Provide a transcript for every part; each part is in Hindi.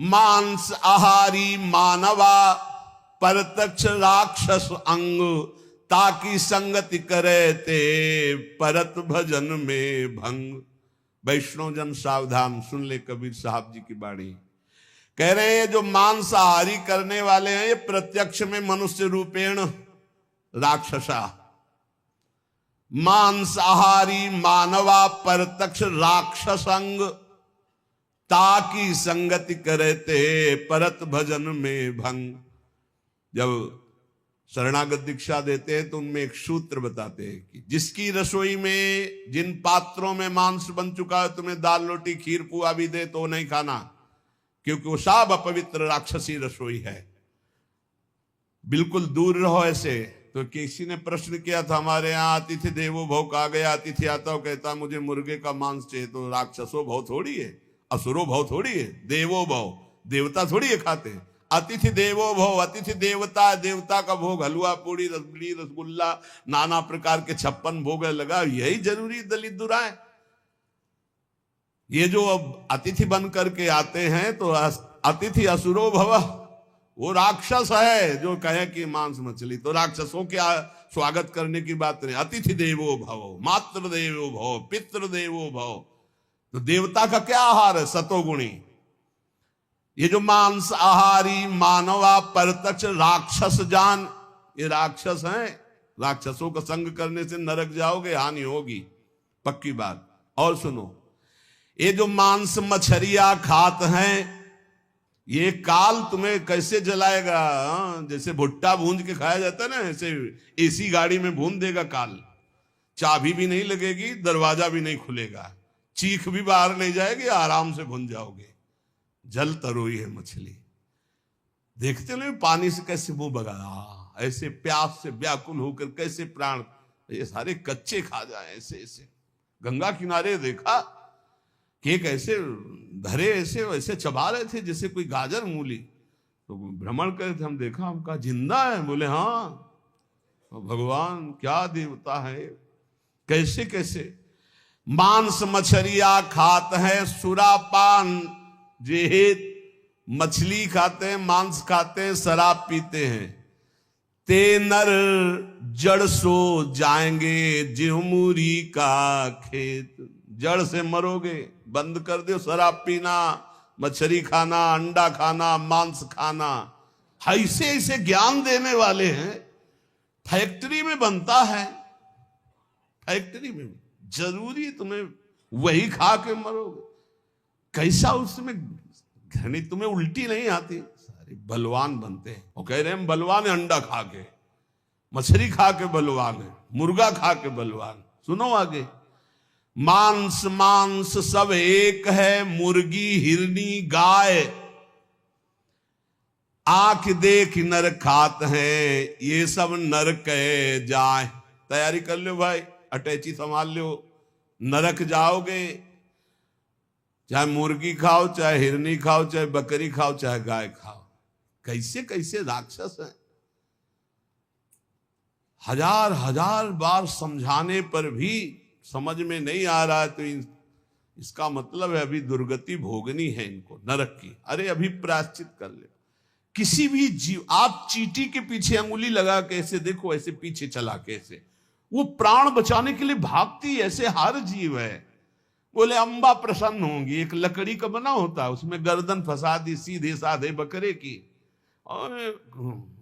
मांस आहारी मानवा परतक्ष राक्षस अंग, ताकि संगति करे ते परत भजन में भंग। वैष्णव जन सावधान, सुन ले कबीर साहब जी की वाणी। कह रहे हैं जो मांसाहारी करने वाले हैं ये प्रत्यक्ष में मनुष्य रूपेण राक्षसा। मांसाहारी मानवा परतक्ष राक्षसंग, ताकि संगति करे ते परत भजन में भंग। जब शरणागत दीक्षा देते हैं तो उनमें एक सूत्र बताते हैं कि जिसकी रसोई में जिन पात्रों में मांस बन चुका है, तुम्हें दाल रोटी खीर पुआ भी दे तो नहीं खाना, क्योंकि वो सब अपवित्र राक्षसी रसोई है। बिल्कुल दूर रहो ऐसे। तो किसी ने प्रश्न किया था, हमारे यहाँ अतिथि देवो भव कहा गया, अतिथि आता हो कहता मुझे मुर्गे का मांस चाहिए, तो राक्षसो भव थोड़ी है, असुरो भव थोड़ी है, देवो भव देवता थोड़ी है खाते। अतिथि देवो भव, अतिथि देवता, देवता का भोग हलवा पूड़ी रसगुल्ली रसगुल्ला नाना प्रकार के 56 भोग लगा, यही जरूरी दलित दुराए। ये जो अब अतिथि बन करके आते हैं तो अतिथि असुरो भव, वो राक्षस है जो कहे कि मांस मछली, तो राक्षसों के स्वागत करने की बात नहीं। अतिथि देवो भव, मातृ देवो भव, पितृ देवो भव, तो देवता का क्या आहार है? सतोगुणी। ये जो मांस आहारी मानवा परतक्ष राक्षस जान, ये राक्षस हैं। राक्षसों का संग करने से नरक जाओगे, हानि होगी, पक्की बात। और सुनो, ये जो मांस मछरिया खात हैं, ये काल तुम्हें कैसे जलाएगा? जैसे भुट्टा भूंज के खाया जाता है ना, ऐसे एसी गाड़ी में भून देगा काल। चाबी भी नहीं लगेगी, दरवाजा भी नहीं खुलेगा, चीख भी बाहर नहीं जाएगी, आराम से भून जाओगे। जल तरोई है मछली। देखते नहीं पानी से कैसे मुंह बगा, ऐसे प्यास से व्याकुल होकर कैसे प्राण, ये सारे कच्चे खा जाए ऐसे ऐसे। गंगा किनारे देखा कि एक ऐसे धरे ऐसे वैसे चबा रहे थे जैसे कोई गाजर मूली। तो भ्रमण करे थे, हम देखा, हम कहा जिंदा है? बोले हाँ। भगवान क्या देवता है, कैसे कैसे। मांस मछरिया खात है सुरापान जेहेत, मछली खाते हैं, मांस खाते हैं, शराब पीते हैं। ते नर जड़ सो जाएंगे जिहमुरी का खेत, जड़ से मरोगे। बंद कर दो शराब पीना, मछली खाना, अंडा खाना, मांस खाना। ऐसे ऐसे ज्ञान देने वाले हैं। फैक्ट्री में बनता है, फैक्ट्री में जरूरी तुम्हें वही खा के मरोगे। कैसा उसमें घनी, तुम्हें उल्टी नहीं आती? सारे बलवान बनते हैं और कह रहे हैं बलवान है, अंडा खा के, मछली खा के बलवान है, मुर्गा खा के बलवान। सुनो आगे, मांस मांस सब एक है, मुर्गी हिरनी गाय, आंख देख नर खात हैं, ये सब नर कहे जाए। तैयारी कर लो भाई, अटैची संभाल लो, नरक जाओगे। चाहे मुर्गी खाओ, चाहे हिरनी खाओ, चाहे बकरी खाओ, चाहे गाय खाओ। कैसे कैसे राक्षस हैं। हजार हजार बार समझाने पर भी समझ में नहीं आ रहा है, तो इसका मतलब है अभी दुर्गति भोगनी है इनको, नरक की। अरे अभी प्रायश्चित कर ले। किसी भी जीव, आप चींटी के पीछे अंगुली लगा के ऐसे देखो, ऐसे पीछे चला के ऐसे, वो प्राण बचाने के लिए भागती, ऐसे हर जीव है। बोले अम्बा प्रसन्न होंगी, एक लकड़ी का बना होता है, उसमें गर्दन फंसा दी सीधे साधे बकरे की, और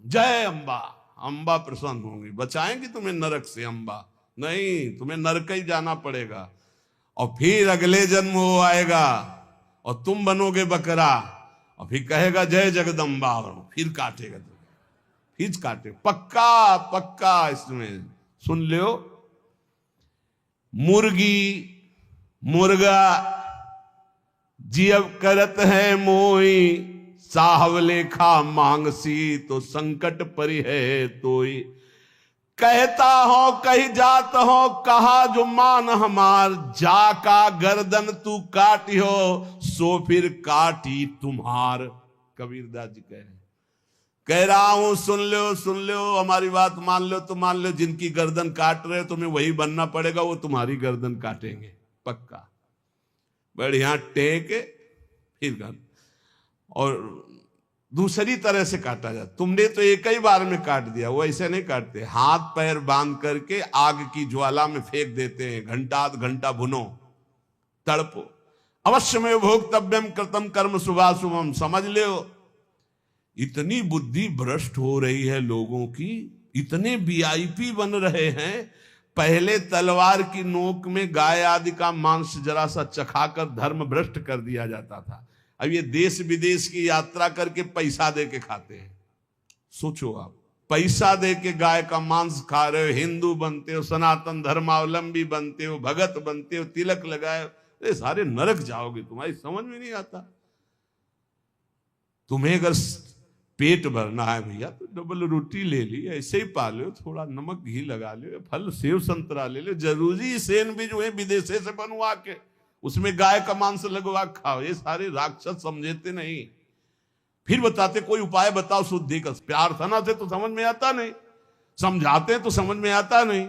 जय अम्बा, अम्बा प्रसन्न होंगी, बचाएंगी तुम्हें नरक से अम्बा। नहीं, तुम्हें नरक ही जाना पड़ेगा, और फिर अगले जन्म वो आएगा और तुम बनोगे बकरा, और फिर कहेगा जय जगदम्बा, और फिर काटेगा तुम्हें, फिर काटे। पक्का पक्का इसमें सुन लो। मुर्गी मुर्गा जियब करत है मोई, साहवले खा मांगसी तो संकट परि है तोई। कहता हो कही जात हो, कहा जो मान हमार, जाका गर्दन तू काटियो सो फिर काटी तुम्हार। कबीरदास जी कह रहा हूं, सुन लो, हमारी बात मान लो तो मान लो, जिनकी गर्दन काट रहे तुम्हें वही बनना पड़ेगा, वो तुम्हारी गर्दन काटेंगे, पक्का। बढ़िया टेक फिर कर। और दूसरी तरह से काटा जाता। तुमने तो एक ही बार में काट दिया, वो ऐसे नहीं काटते, हाथ पैर बांध करके आग की ज्वाला में फेंक देते हैं, घंटा आध घंटा भुनो, तड़पो। अवश्य में भोक्तव्यम कृतम कर्म शुभाशुभम। समझ लो, इतनी बुद्धि भ्रष्ट हो रही है लोगों की, इतने वीआईपी बन रहे हैं। पहले तलवार की नोक में गाय आदि का मांस जरा सा चखाकर धर्म भ्रष्ट कर दिया जाता था। अब ये देश विदेश की यात्रा करके पैसा दे के खाते हैं। सोचो आप, पैसा दे के गाय का मांस खा रहे हो, हिंदू बनते हो, सनातन धर्मावलंबी बनते हो, भगत बनते हो, तिलक लगाए, अरे सारे नरक जाओगे, तुम्हारी समझ में नहीं आता। तुम्हें अगर पेट भरना है भैया तो डबल रोटी ले ली, ऐसे ही पा लो, थोड़ा नमक घी लगा लो, फल सेव संतरा ले लो, जरूरी सेन भी जो है विदेशे से बनवा के उसमें गाय का मांस लगवा खाओ। ये सारे राक्षस समझते नहीं। फिर बताते कोई उपाय बताओ शुद्धि का। प्रार्थना से तो समझ में आता नहीं, समझाते तो समझ में आता नहीं।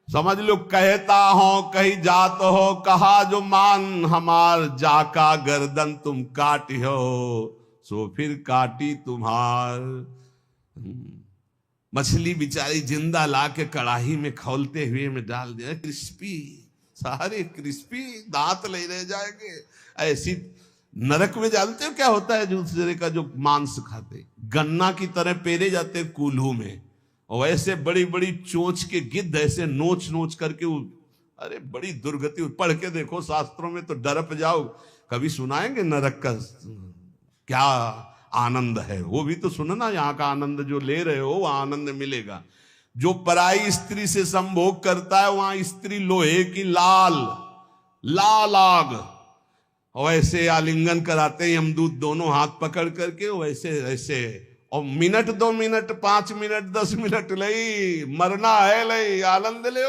समझ लो, कहता हो कहीं जात हो, कहा जो मान हमार, जाका गर्दन तुम काटी हो, सो फिर काटी तुम्हार। मछली बेचारी जिंदा ला के कड़ाही में खौलते हुए में डाल दिया, क्रिस्पी, सारे क्रिस्पी, दांत ले रह जाएंगे। ऐसी नरक में जानते हो क्या होता है दूसरे का जो मांस खाते, गन्ना की तरह पेरे जाते हैं कूल्हू में, और ऐसे बड़ी बड़ी चोंच के गिद्ध ऐसे नोच नोच करके, अरे बड़ी दुर्गति। पढ़ के देखो शास्त्रों में तो डरप जाओ। कभी सुनाएंगे नरक का क्या आनंद है, वो भी तो सुनना। यहाँ का आनंद जो ले रहे हो वहां आनंद मिलेगा। जो पराई स्त्री से संभोग करता है वहां स्त्री लोहे की लाल लाल आग, और ऐसे आलिंगन कराते हैं यमदूत दोनों हाथ पकड़ करके, वैसे ऐसे, और मिनट 2 मिनट 5 मिनट 10 मिनट लई मरना है, लई आनंद ले।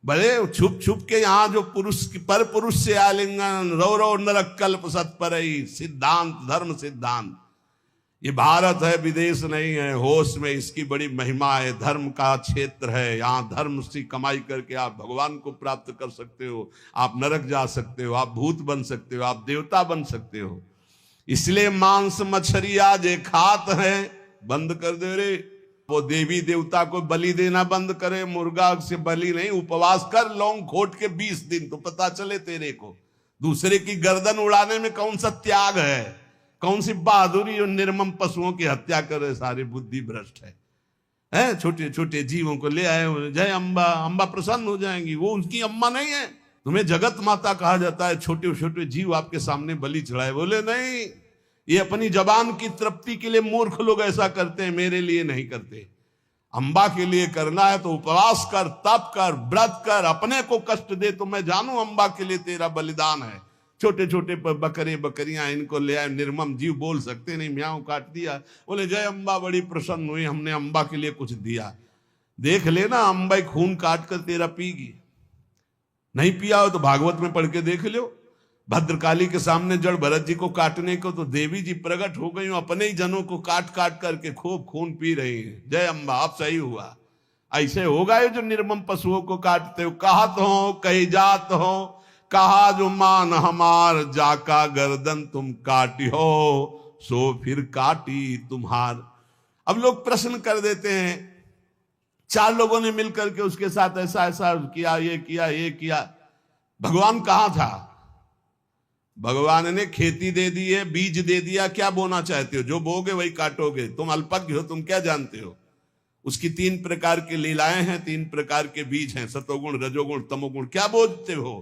बड़े छुप छुप के यहाँ जो पुरुष पर पुरुष से आलिंगन, रो रो नरक कल्प सत्परई, सिद्धांत धर्म सिद्धांत। ये भारत है, विदेश नहीं है, होश में इसकी बड़ी महिमा है। धर्म का क्षेत्र है, यहाँ धर्म से कमाई करके आप भगवान को प्राप्त कर सकते हो, आप नरक जा सकते हो, आप भूत बन सकते हो, आप देवता बन सकते हो। इसलिए मांस मछलियां जे खात है बंद कर दे रे। वो देवी देवता को बलि देना बंद करे, मुर्गा से बलि नहीं, उपवास कर लौंग खोट के 20 दिन, तो पता चले तेरे को दूसरे की गर्दन उड़ाने में कौन सा त्याग है, कौन सी बहादुरी। और निर्मम पशुओं की हत्या करे, सारी बुद्धि भ्रष्ट है। छोटे छोटे जीवों को ले आए, जय अम्बा, अम्बा प्रसन्न हो जाएंगी। वो उनकी अम्मा नहीं है, तुम्हें जगत माता कहा जाता है। छोटे छोटे जीव आपके सामने बलि चढ़ाए, बोले नहीं, ये अपनी जबान की तृप्ति के लिए मूर्ख लोग ऐसा करते हैं, मेरे लिए नहीं करते। अम्बा के लिए करना है तो उपवास कर, तप कर, व्रत कर, अपने को कष्ट दे तो मैं जानू अम्बा के लिए तेरा बलिदान है। छोटे छोटे बकरे बकरियां इनको ले आए, निर्मम जीव बोल सकते नहीं, म्याऊं काट दिया, बोले जय अम्बा बड़ी प्रसन्न हुई, हमने अम्बा के लिए कुछ दिया। देख लेना अम्बा खून काट कर तेरा पीगी। नहीं पिया हो तो भागवत में पढ़ के देख लो। भद्रकाली के सामने जड़ भरत जी को काटने को तो देवी जी प्रकट हो गई, अपने ही जनों को काट काट करके खूब खून पी रही हैं। जय अम्बा, अब सही हुआ। ऐसे होगा ये जो निर्मम पशुओं को काटते हो। कहत हो कही जात हो, कहा जो मान हमार, जाका गर्दन तुम काटी हो, सो फिर काटी तुम्हार। अब लोग प्रश्न कर देते हैं, 4 लोगों ने मिलकर के उसके साथ ऐसा ऐसा किया, ये किया, ये किया। भगवान कहाँ था? भगवान ने खेती दे दी है, बीज दे दिया, क्या बोना चाहते हो? जो बोगे वही काटोगे। तुम अल्पज्ञ हो, तुम क्या जानते हो? उसकी 3 प्रकार की लीलाएं हैं, 3 प्रकार के बीज हैं, सतोगुण रजोगुण तमोगुण। क्या बोलते हो?